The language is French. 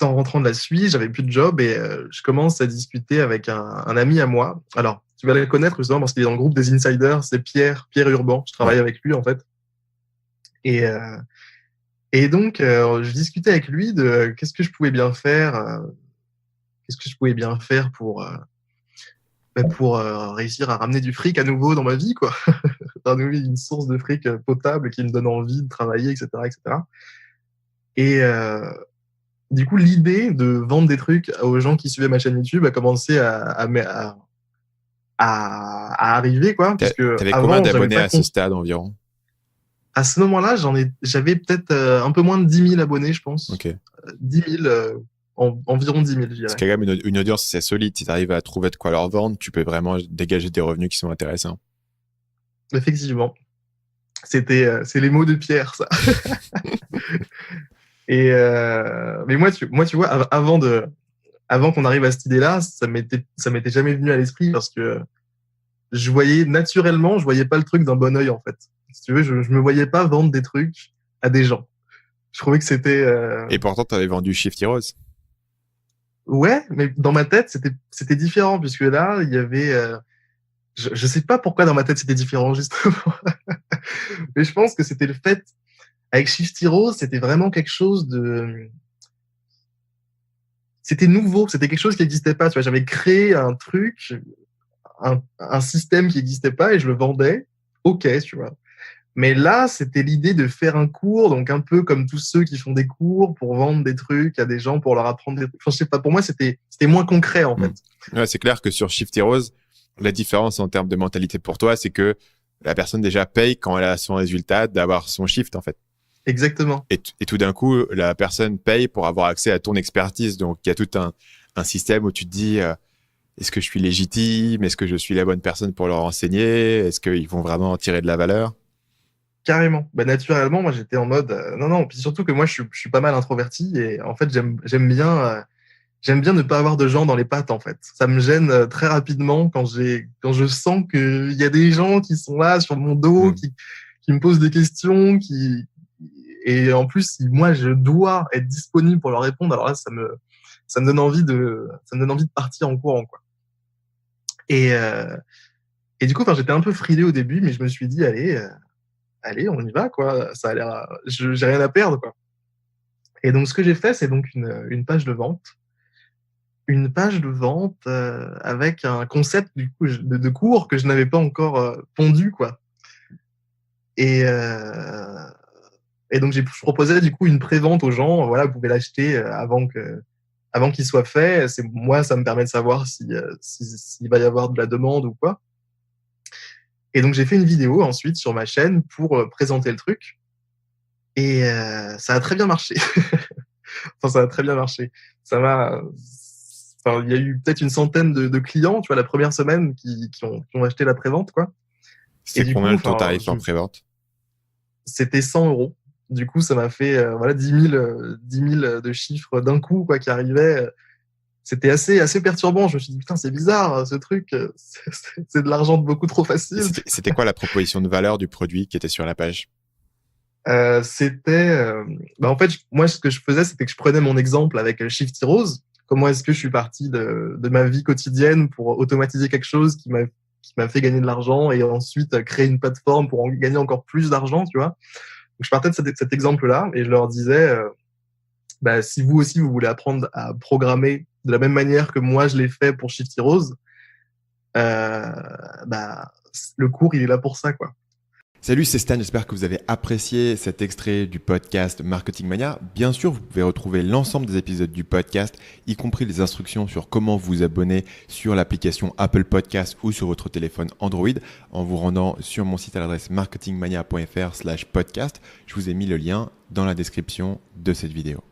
j'étais en rentrant de la Suisse, j'avais plus de job et je commence à discuter avec un ami à moi. Alors, tu vas le connaître justement parce qu'il est dans le groupe des insiders, c'est Pierre Urban. Je travaille avec lui en fait. Et, euh, et donc, je discutais avec lui de qu'est-ce que je pouvais bien faire, pour réussir à ramener du fric à nouveau dans ma vie, quoi. Renouveler une source de fric potable qui me donne envie de travailler, etc., etc. Et du coup, l'idée de vendre des trucs aux gens qui suivaient ma chaîne YouTube a commencé à arriver, quoi, puisque T'avais combien avant, j'avais d'abonnés pas à ce stade environ? à ce moment-là, j'avais peut-être un peu moins de 10 000 abonnés, je pense. Ok. 10 000, environ 10 000, je C'est dirais. quand même une audience assez solide. Si tu arrives à trouver de quoi leur vendre, tu peux vraiment dégager des revenus qui sont intéressants. Effectivement. C'est les mots de Pierre, ça. Et mais moi, tu vois, avant qu'on arrive à cette idée-là, ça m'était jamais venu à l'esprit parce que je voyais pas le truc d'un bon œil, en fait. Si tu veux, je me voyais pas vendre des trucs à des gens. Je trouvais que c'était Et pourtant, tu avais vendu Shifty Rose. ouais, mais dans ma tête, c'était différent puisque là, il y avait je sais pas pourquoi dans ma tête c'était différent justement. Mais je pense que c'était le fait avec Shifty Rose, c'était vraiment quelque chose de c'était nouveau, c'était quelque chose qui n'existait pas, tu vois, j'avais créé un truc, un système qui n'existait pas et je le vendais. OK, tu vois. Mais là, c'était l'idée de faire un cours, donc un peu comme tous ceux qui font des cours pour vendre des trucs à des gens, pour leur apprendre des trucs. Enfin, je sais pas, pour moi, c'était moins concret, en fait. Ouais, c'est clair que sur Shifty Rose, la différence en termes de mentalité pour toi, c'est que la personne déjà paye quand elle a son résultat d'avoir son shift, en fait. Exactement. Et tout d'un coup, la personne paye pour avoir accès à ton expertise. Donc, il y a tout un système où tu te dis, est-ce que je suis légitime? Est-ce que je suis la bonne personne pour leur enseigner? Est-ce qu'ils vont vraiment en tirer de la valeur? Carrément. Bah, naturellement, moi, j'étais en mode, non, non. Puis surtout que moi, je suis pas mal introverti et en fait, j'aime bien ne pas avoir de gens dans les pattes, en fait. Ça me gêne très rapidement quand je sens qu'il y a des gens qui sont là sur mon dos, qui me posent des questions, et en plus, si moi, je dois être disponible pour leur répondre, alors là, ça me donne envie de partir en courant, quoi. Et, euh, et du coup, enfin, j'étais un peu frilé au début, mais je me suis dit, allez, on y va, quoi. Ça a l'air, j'ai rien à perdre, quoi. Et donc, ce que j'ai fait, c'est donc une page de vente. Une page de vente avec un concept du coup de cours que je n'avais pas encore pondu, quoi. Et, euh, et donc je proposais du coup une pré-vente aux gens. Voilà, vous pouvez l'acheter avant qu'il soit fait. C'est moi, ça me permet de savoir s'il va y avoir de la demande ou quoi. Et donc j'ai fait une vidéo ensuite sur ma chaîne pour présenter le truc. Et ça a très bien marché. Enfin, ça a très bien marché. Ça m'a. Enfin, il y a eu peut-être une centaine de clients, tu vois, la première semaine qui ont acheté la prévente, quoi. Et C'est du combien coup, le ton enfin, tarif en pré-vente? c'était 100 euros. Du coup, ça m'a fait voilà 10 000 de chiffres d'un coup, quoi, qui arrivaient. C'était assez perturbant. Je me suis dit putain, c'est bizarre, ce truc. C'est de l'argent beaucoup trop Et facile. c'était quoi la proposition de valeur du produit qui était sur la page? C'était, en fait, moi, ce que je faisais, c'était que je prenais mon exemple avec Shifty Rose. Comment est-ce que je suis parti de ma vie quotidienne pour automatiser quelque chose qui m'a fait gagner de l'argent et ensuite créer une plateforme pour en gagner encore plus d'argent, tu vois. Donc, je partais de cet exemple-là et je leur disais, si vous aussi, vous voulez apprendre à programmer de la même manière que moi, je l'ai fait pour Shifty Rose, euh, bah, le cours, il est là pour ça, quoi. Salut, c'est Stan, j'espère que vous avez apprécié cet extrait du podcast Marketing Mania. Bien sûr, vous pouvez retrouver l'ensemble des épisodes du podcast, y compris les instructions sur comment vous abonner sur l'application Apple Podcast ou sur votre téléphone Android en vous rendant sur mon site à l'adresse marketingmania.fr/podcast. Je vous ai mis le lien dans la description de cette vidéo.